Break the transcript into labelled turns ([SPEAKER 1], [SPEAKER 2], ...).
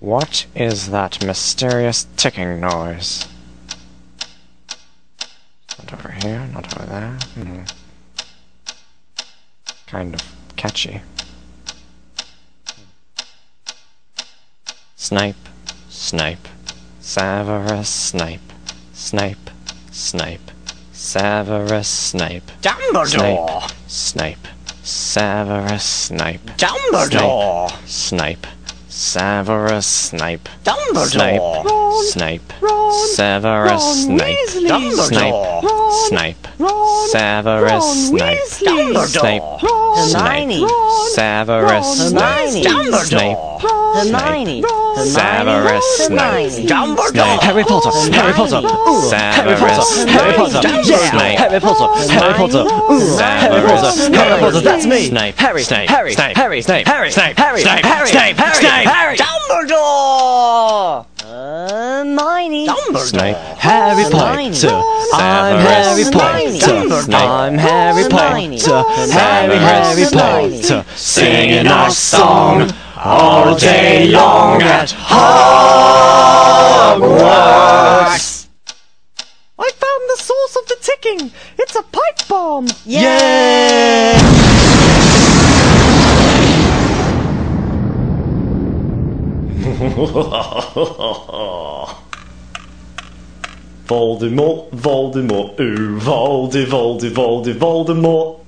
[SPEAKER 1] What is that mysterious ticking noise? Not over here, not over there. Kind of catchy. Snipe, Snipe, Severus Snape, Snape, Snape, Severus Snape,
[SPEAKER 2] Dumbledore!
[SPEAKER 1] Snape, Severus Snape,
[SPEAKER 2] Dumbledore!
[SPEAKER 1] Snape, Severus Snape,
[SPEAKER 2] Dumbledore!
[SPEAKER 1] Snape,
[SPEAKER 2] Ron,
[SPEAKER 1] Severus
[SPEAKER 2] Ron
[SPEAKER 1] Snape,
[SPEAKER 2] Weasley.
[SPEAKER 1] Dumbledore,
[SPEAKER 2] Ron,
[SPEAKER 1] Snape,
[SPEAKER 2] Ron,
[SPEAKER 1] Severus
[SPEAKER 2] Ron
[SPEAKER 1] Snape,
[SPEAKER 2] Weasley.
[SPEAKER 1] Snape,
[SPEAKER 2] Ron,
[SPEAKER 1] Snape,
[SPEAKER 2] Ron,
[SPEAKER 1] Severus
[SPEAKER 2] Ron,
[SPEAKER 1] Snape,
[SPEAKER 2] Dumbledore.
[SPEAKER 1] Snape,
[SPEAKER 2] Hermione,
[SPEAKER 1] Severus Snape,
[SPEAKER 2] Dumbledore.
[SPEAKER 3] Harry Potter, Harry Potter, ooh, Harry Potter, Harry Potter, yeah, Harry Potter, Harry Potter, ooh, Harry Potter, Harry Potter, that's me.
[SPEAKER 1] Snape,
[SPEAKER 3] Harry,
[SPEAKER 1] Snape,
[SPEAKER 3] Harry,
[SPEAKER 1] Snape,
[SPEAKER 3] Harry,
[SPEAKER 1] Snape,
[SPEAKER 3] Harry,
[SPEAKER 1] Snape,
[SPEAKER 3] Harry,
[SPEAKER 1] Snape,
[SPEAKER 3] Harry,
[SPEAKER 1] Snape,
[SPEAKER 3] Harry,
[SPEAKER 1] Snape,
[SPEAKER 2] Dumbledore!
[SPEAKER 4] Hermione.
[SPEAKER 2] Dumbledore.
[SPEAKER 1] Snape,
[SPEAKER 3] Harry Potter, I'm Harry Potter, I'm Harry Potter, Harry Potter,
[SPEAKER 1] singing our song all day long at Hogwarts.
[SPEAKER 3] I found the source of the ticking. It's a pipe bomb.
[SPEAKER 4] Yay!
[SPEAKER 5] Voldemort, Voldemort, ooh, Voldemort.